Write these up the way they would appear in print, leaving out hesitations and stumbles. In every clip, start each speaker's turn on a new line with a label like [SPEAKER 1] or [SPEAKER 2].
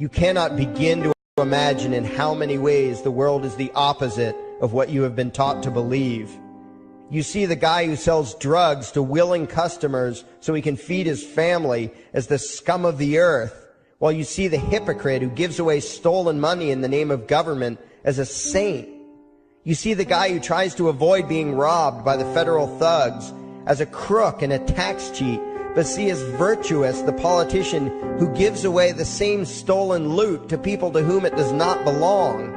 [SPEAKER 1] You cannot begin to imagine in how many ways the world is the opposite of what you have been taught to believe. You see the guy who sells drugs to willing customers so he can feed his family as the scum of the earth, while you see the hypocrite who gives away stolen money in the name of government as a saint. You see the guy who tries to avoid being robbed by the federal thugs as a crook and a tax cheat, but see as virtuous the politician who gives away the same stolen loot to people to whom it does not belong.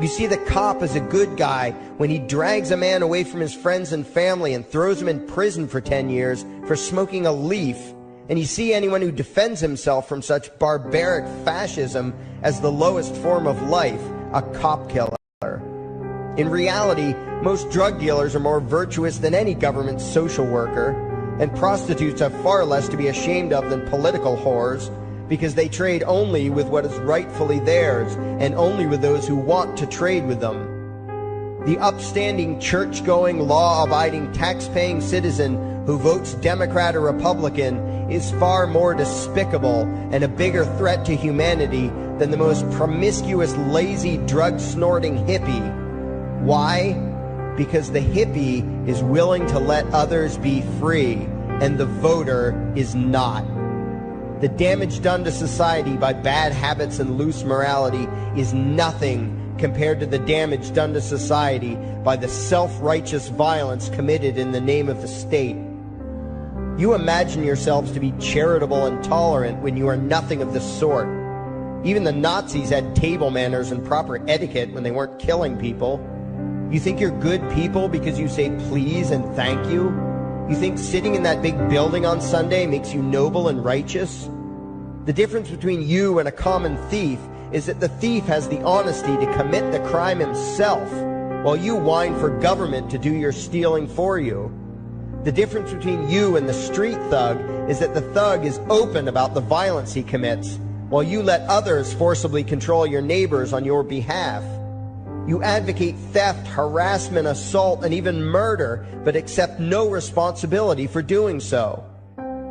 [SPEAKER 1] You see the cop as a good guy when he drags a man away from his friends and family and throws him in prison for 10 years for smoking a leaf. And you see anyone who defends himself from such barbaric fascism as the lowest form of life, a cop killer. In reality, most drug dealers are more virtuous than any government social worker, and prostitutes have far less to be ashamed of than political whores, because they trade only with what is rightfully theirs, and only with those who want to trade with them. The upstanding, church-going, law-abiding, tax-paying citizen who votes Democrat or Republican is far more despicable and a bigger threat to humanity than the most promiscuous, lazy, drug-snorting hippie. Why? Because the hippie is willing to let others be free, and the voter is not. The damage done to society by bad habits and loose morality is nothing compared to the damage done to society by the self-righteous violence committed in the name of the state. You imagine yourselves to be charitable and tolerant when you are nothing of the sort. Even the Nazis had table manners and proper etiquette when they weren't killing people. You think you're good people because you say please and thank you? You think sitting in that big building on Sunday makes you noble and righteous? The difference between you and a common thief is that the thief has the honesty to commit the crime himself, while you whine for government to do your stealing for you. The difference between you and the street thug is that the thug is open about the violence he commits, while you let others forcibly control your neighbors on your behalf. You advocate theft, harassment, assault, and even murder, but accept no responsibility for doing so.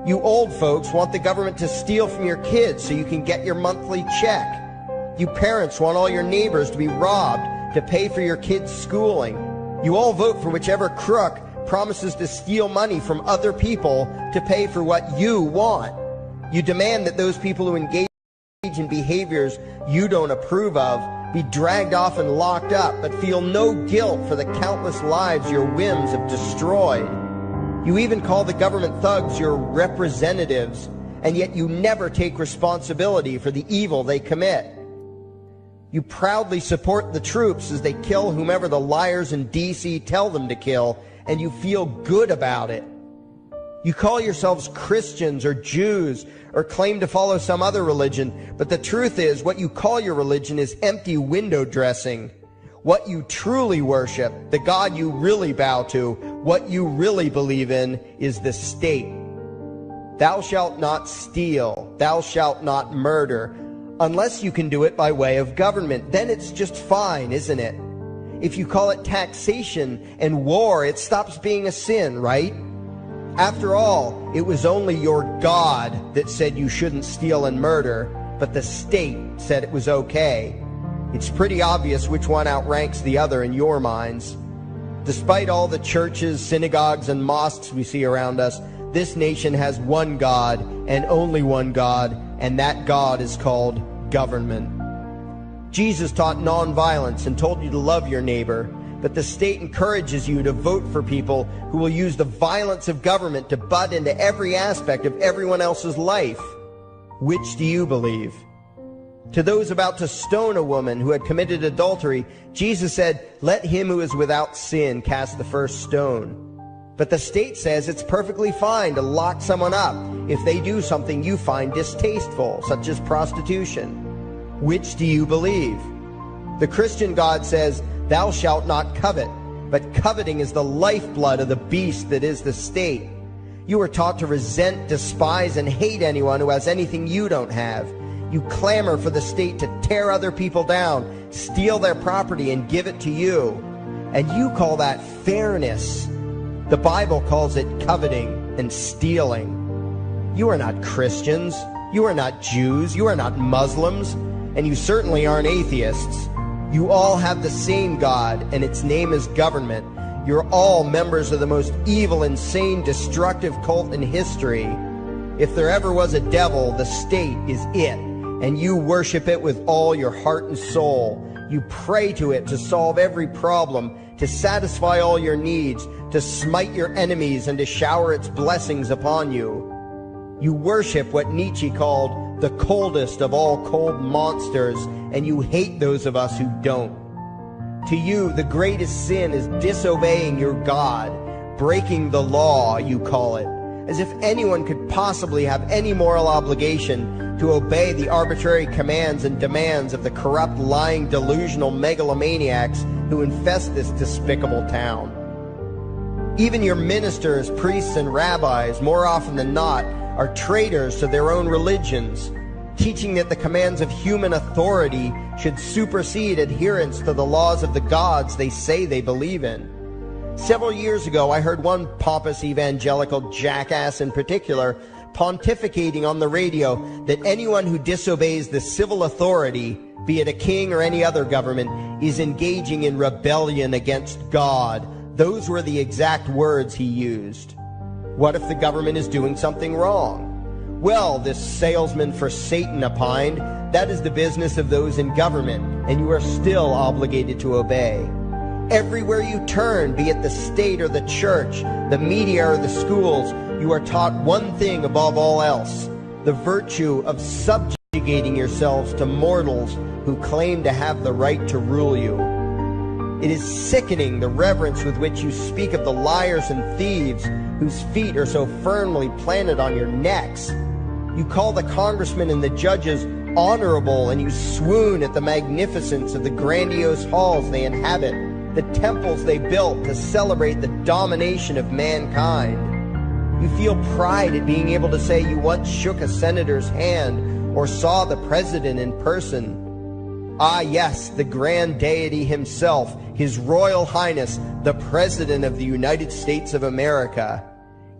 [SPEAKER 1] You old folks want the government to steal from your kids so you can get your monthly check. You parents want all your neighbors to be robbed to pay for your kids' schooling. You all vote for whichever crook promises to steal money from other people to pay for what you want. You demand that those people who engage in behaviors you don't approve of be dragged off and locked up, but feel no guilt for the countless lives your whims have destroyed. You even call the government thugs your representatives, and yet you never take responsibility for the evil they commit. You proudly support the troops as they kill whomever the liars in D.C. tell them to kill, and you feel good about it. You call yourselves Christians or Jews or claim to follow some other religion, but the truth is what you call your religion is empty window dressing. What you truly worship, the God you really bow to, what you really believe in is the state. Thou shalt not steal, thou shalt not murder, unless you can do it by way of government. Then it's just fine, isn't it? If you call it taxation and war, it stops being a sin, right? After all, it was only your God that said you shouldn't steal and murder, but the state said it was okay. It's pretty obvious which one outranks the other in your minds. Despite all the churches, synagogues, and mosques we see around us, this nation has one God and only one God, and that God is called government. Jesus taught nonviolence and told you to love your neighbor, but the state encourages you to vote for people who will use the violence of government to butt into every aspect of everyone else's life. Which do you believe? To those about to stone a woman who had committed adultery, Jesus said, "Let him who is without sin cast the first stone." But the state says it's perfectly fine to lock someone up if they do something you find distasteful, such as prostitution. Which do you believe? The Christian God says, "Thou shalt not covet," but coveting is the lifeblood of the beast that is the state. You are taught to resent, despise, and hate anyone who has anything you don't have. You clamor for the state to tear other people down, steal their property, and give it to you. And you call that fairness. The Bible calls it coveting and stealing. You are not Christians. You are not Jews, you are not Muslims, and you certainly aren't atheists. You all have the same God, and its name is government. You're all members of the most evil, insane, destructive cult in history. If there ever was a devil, the state is it, and you worship it with all your heart and soul. You pray to it to solve every problem, to satisfy all your needs, to smite your enemies, and to shower its blessings upon you. You worship what Nietzsche called the coldest of all cold monsters, and you hate those of us who don't. To you, the greatest sin is disobeying your God, breaking the law, you call it, as if anyone could possibly have any moral obligation to obey the arbitrary commands and demands of the corrupt, lying, delusional megalomaniacs who infest this despicable town. Even your ministers, priests, and rabbis, more often than not, are traitors to their own religions, teaching that the commands of human authority should supersede adherence to the laws of the gods they say they believe in. Several years ago, I heard one pompous evangelical jackass in particular pontificating on the radio that anyone who disobeys the civil authority, be it a king or any other government, is engaging in rebellion against God. Those were the exact words he used. What if the government is doing something wrong? Well, this salesman for Satan opined, that is the business of those in government, and you are still obligated to obey. Everywhere you turn, be it the state or the church, the media or the schools, you are taught one thing above all else, the virtue of subjugating yourselves to mortals who claim to have the right to rule you. It is sickening the reverence with which you speak of the liars and thieves whose feet are so firmly planted on your necks. You call the congressmen and the judges honorable, and you swoon at the magnificence of the grandiose halls they inhabit, the temples they built to celebrate the domination of mankind. You feel pride at being able to say you once shook a senator's hand or saw the president in person. Ah, yes, the grand deity himself, His Royal Highness, the President of the United States of America.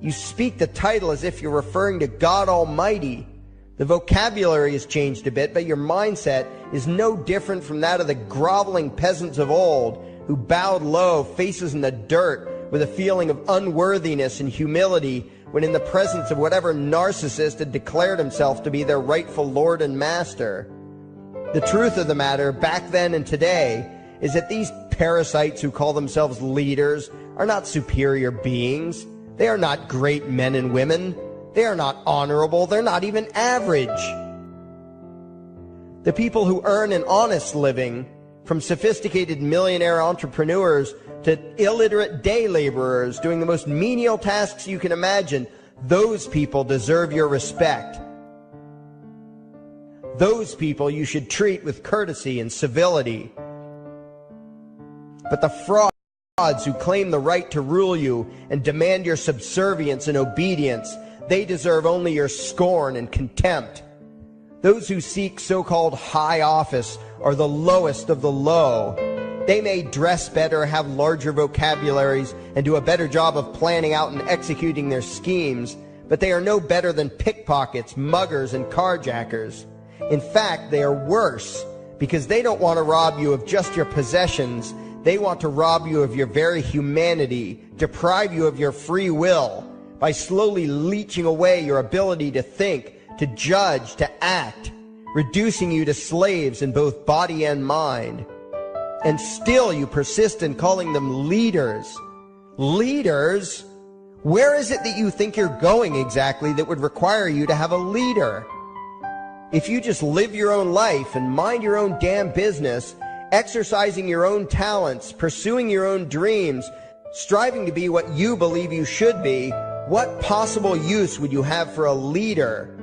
[SPEAKER 1] You speak the title as if you're referring to God Almighty. The vocabulary has changed a bit, but your mindset is no different from that of the groveling peasants of old who bowed low, faces in the dirt, with a feeling of unworthiness and humility when in the presence of whatever narcissist had declared himself to be their rightful lord and master. The truth of the matter, back then and today, is that these parasites who call themselves leaders are not superior beings. They are not great men and women. They are not honorable. They're not even average. The people who earn an honest living, from sophisticated millionaire entrepreneurs to illiterate day laborers doing the most menial tasks you can imagine, those people deserve your respect. Those people you should treat with courtesy and civility. But the frauds who claim the right to rule you and demand your subservience and obedience, they deserve only your scorn and contempt. Those who seek so-called high office are the lowest of the low. They may dress better, have larger vocabularies, and do a better job of planning out and executing their schemes, but they are no better than pickpockets, muggers, and carjackers. In fact, they are worse, because they don't want to rob you of just your possessions. They want to rob you of your very humanity, deprive you of your free will, by slowly leeching away your ability to think, to judge, to act, reducing you to slaves in both body and mind. And still you persist in calling them leaders. Leaders? Where is it that you think you're going exactly that would require you to have a leader? If you just live your own life and mind your own damn business, exercising your own talents, pursuing your own dreams, striving to be what you believe you should be, what possible use would you have for a leader?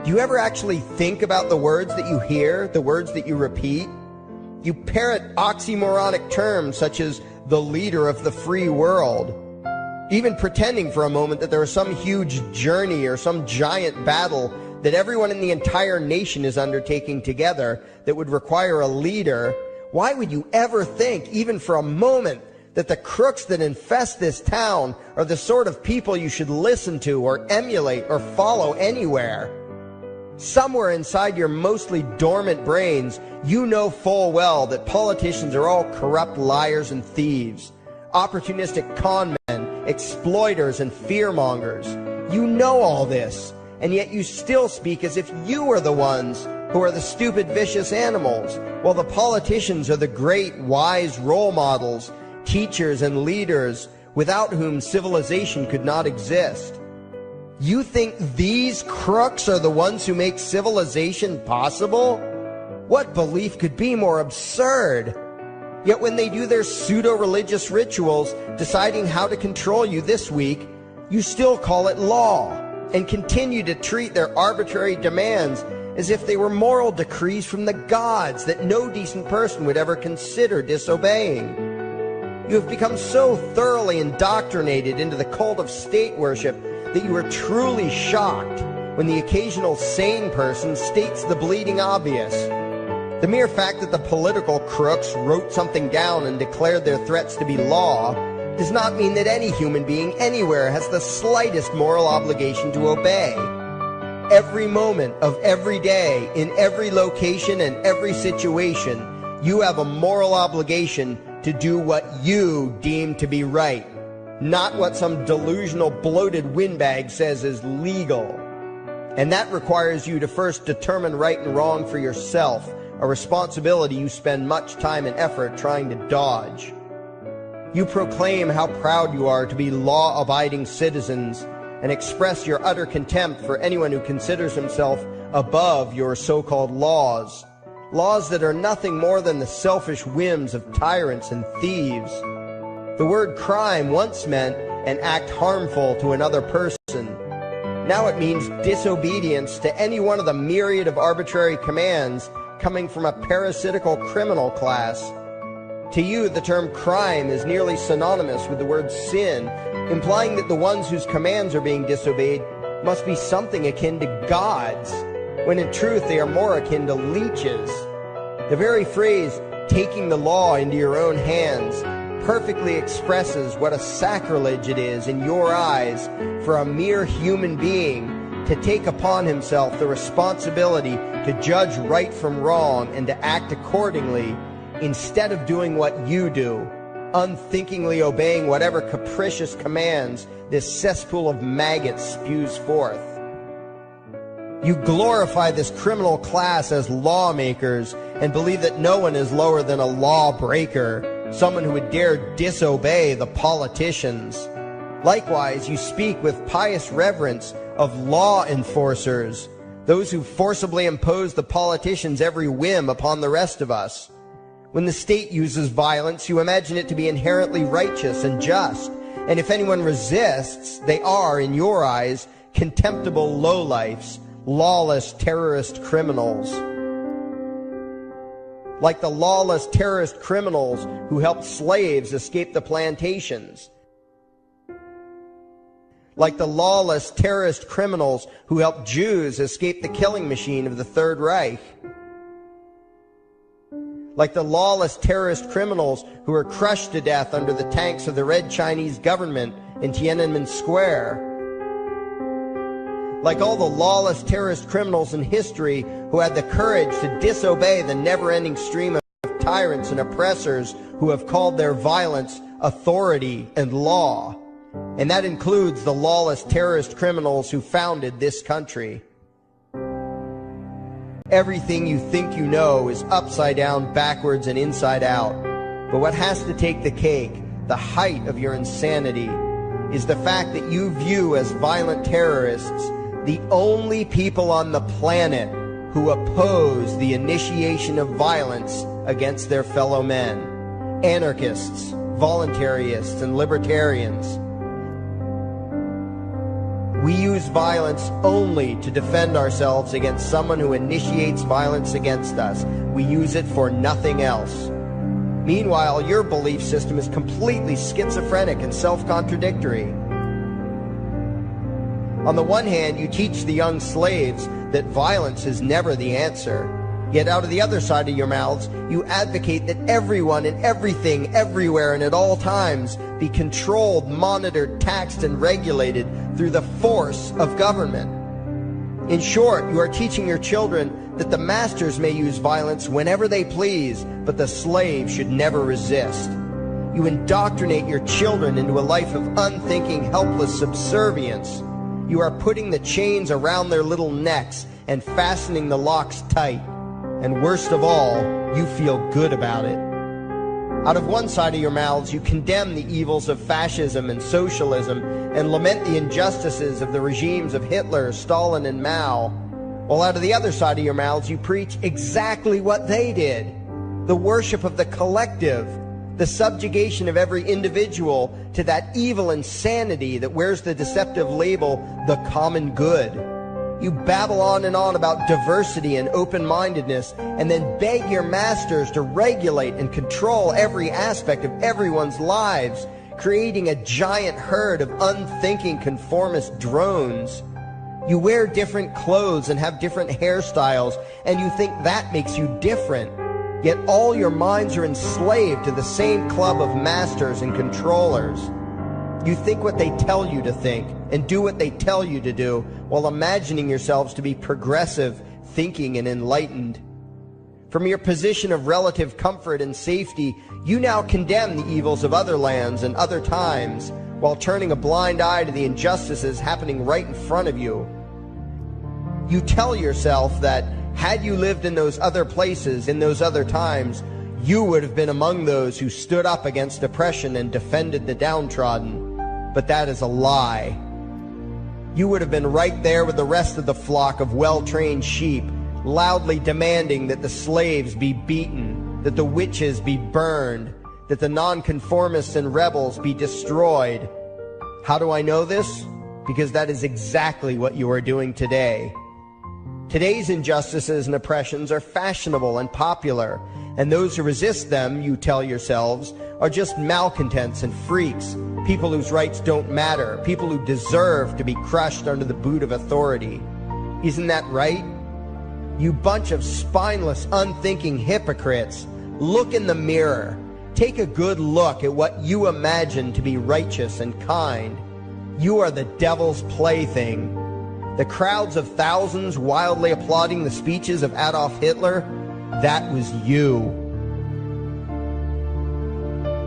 [SPEAKER 1] Do you ever actually think about the words that you hear, the words that you repeat? You parrot oxymoronic terms such as the leader of the free world, even pretending for a moment that there is some huge journey or some giant battle that everyone in the entire nation is undertaking together that would require a leader. Why would you ever think, even for a moment, that the crooks that infest this town are the sort of people you should listen to or emulate or follow anywhere? Somewhere inside your mostly dormant brains, you know full well that politicians are all corrupt liars and thieves, opportunistic con men, exploiters and fearmongers. You know all this, and yet you still speak as if you are the ones who are the stupid, vicious animals, while the politicians are the great, wise role models, teachers and leaders without whom civilization could not exist. You think these crooks are the ones who make civilization possible? What belief could be more absurd? Yet when they do their pseudo-religious rituals deciding how to control you this week, you still call it law and continue to treat their arbitrary demands as if they were moral decrees from the gods that no decent person would ever consider disobeying. You have become so thoroughly indoctrinated into the cult of state worship that you are truly shocked when the occasional sane person states the bleeding obvious. The mere fact that the political crooks wrote something down and declared their threats to be law does not mean that any human being anywhere has the slightest moral obligation to obey. Every moment of every day, in every location and every situation, you have a moral obligation to do what you deem to be right, not what some delusional bloated windbag says is legal. And that requires you to first determine right and wrong for yourself, a responsibility you spend much time and effort trying to dodge. You proclaim how proud you are to be law-abiding citizens and express your utter contempt for anyone who considers himself above your so-called laws, laws that are nothing more than the selfish whims of tyrants and thieves. The word crime once meant an act harmful to another person. Now it means disobedience to any one of the myriad of arbitrary commands coming from a parasitical criminal class. To you, the term crime is nearly synonymous with the word sin, implying that the ones whose commands are being disobeyed must be something akin to gods, when in truth they are more akin to leeches. The very phrase, taking the law into your own hands, perfectly expresses what a sacrilege it is in your eyes for a mere human being to take upon himself the responsibility to judge right from wrong and to act accordingly, instead of doing what you do, unthinkingly obeying whatever capricious commands this cesspool of maggots spews forth. You glorify this criminal class as lawmakers and believe that no one is lower than a lawbreaker, someone who would dare disobey the politicians. Likewise, you speak with pious reverence of law enforcers, those who forcibly impose the politicians' every whim upon the rest of us. When the state uses violence, you imagine it to be inherently righteous and just, and if anyone resists, they are, in your eyes, contemptible lowlifes, lawless terrorist criminals. Like the lawless terrorist criminals who helped slaves escape the plantations. Like the lawless terrorist criminals who helped Jews escape the killing machine of the Third Reich. Like the lawless terrorist criminals who were crushed to death under the tanks of the Red Chinese government in Tiananmen Square. Like all the lawless terrorist criminals in history who had the courage to disobey the never-ending stream of tyrants and oppressors who have called their violence authority and law. And that includes the lawless terrorist criminals who founded this country. Everything you think you know is upside down, backwards, and inside out. But what has to take the cake, the height of your insanity, is the fact that you view as violent terrorists the only people on the planet who oppose the initiation of violence against their fellow men. Anarchists, voluntarists, and libertarians. We use violence only to defend ourselves against someone who initiates violence against us. We use it for nothing else. Meanwhile, your belief system is completely schizophrenic and self-contradictory. On the one hand, you teach the young slaves that violence is never the answer. Yet out of the other side of your mouths, you advocate that everyone and everything, everywhere and at all times be controlled, monitored, taxed, and regulated through the force of government. In short, you are teaching your children that the masters may use violence whenever they please, but the slave should never resist. You indoctrinate your children into a life of unthinking, helpless subservience. You are putting the chains around their little necks and fastening the locks tight. And worst of all, you feel good about it. Out of one side of your mouths, you condemn the evils of fascism and socialism and lament the injustices of the regimes of Hitler, Stalin, and Mao. While out of the other side of your mouths, you preach exactly what they did. The worship of the collective, the subjugation of every individual to that evil insanity that wears the deceptive label, the common good. You babble on and on about diversity and open-mindedness, and then beg your masters to regulate and control every aspect of everyone's lives, creating a giant herd of unthinking conformist drones. You wear different clothes and have different hairstyles, and you think that makes you different. Yet all your minds are enslaved to the same club of masters and controllers. You think what they tell you to think and do what they tell you to do while imagining yourselves to be progressive, thinking, and enlightened. From your position of relative comfort and safety, you now condemn the evils of other lands and other times while turning a blind eye to the injustices happening right in front of you. You tell yourself that had you lived in those other places, in those other times, you would have been among those who stood up against oppression and defended the downtrodden. But that is a lie. You would have been right there with the rest of the flock of well-trained sheep, loudly demanding that the slaves be beaten, that the witches be burned, that the nonconformists and rebels be destroyed. How do I know this? Because that is exactly what you are doing today. Today's injustices and oppressions are fashionable and popular, and those who resist them, you tell yourselves, are just malcontents and freaks, people whose rights don't matter, people who deserve to be crushed under the boot of authority. Isn't that right? You bunch of spineless, unthinking hypocrites, look in the mirror. Take a good look at what you imagine to be righteous and kind. You are the devil's plaything. The crowds of thousands wildly applauding the speeches of Adolf Hitler, that was you.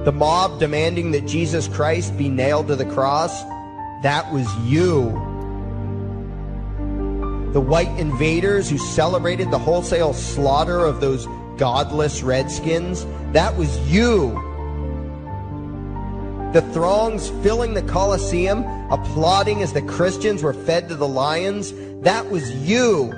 [SPEAKER 1] The mob demanding that Jesus Christ be nailed to the cross, that was you. The white invaders who celebrated the wholesale slaughter of those godless redskins, that was you. The throngs filling the Colosseum, applauding as the Christians were fed to the lions, that was you.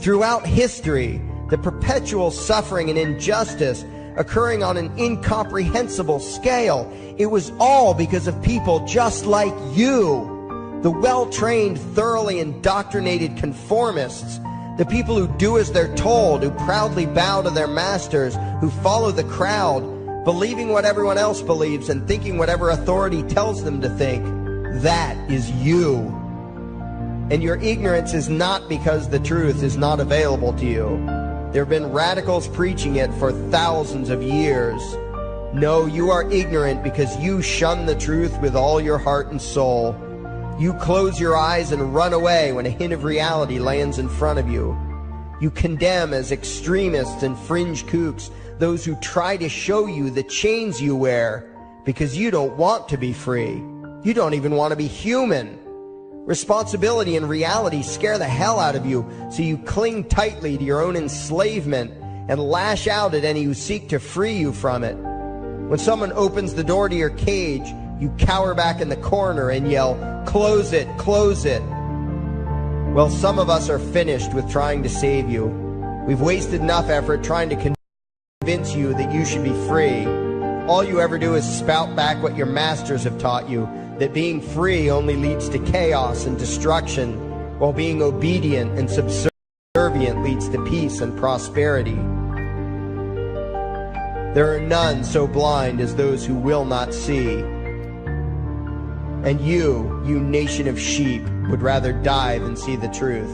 [SPEAKER 1] Throughout history, the perpetual suffering and injustice occurring on an incomprehensible scale, it was all because of people just like you. The well-trained, thoroughly indoctrinated conformists, the people who do as they're told, who proudly bow to their masters, who follow the crowd, believing what everyone else believes and thinking whatever authority tells them to think. That is you. And your ignorance is not because the truth is not available to you. There have been radicals preaching it for thousands of years. No, you are ignorant because you shun the truth with all your heart and soul. You close your eyes and run away when a hint of reality lands in front of you. You condemn as extremists and fringe kooks those who try to show you the chains you wear because you don't want to be free. You don't even want to be human. Responsibility and reality scare the hell out of you, so you cling tightly to your own enslavement and lash out at any who seek to free you from it. When someone opens the door to your cage, you cower back in the corner and yell, "Close it, close it." Well, some of us are finished with trying to save you. We've wasted enough effort trying to convince you that you should be free. All you ever do is spout back what your masters have taught you, that being free only leads to chaos and destruction, while being obedient and subservient leads to peace and prosperity. There are none so blind as those who will not see. And you nation of sheep, would rather die than see the truth.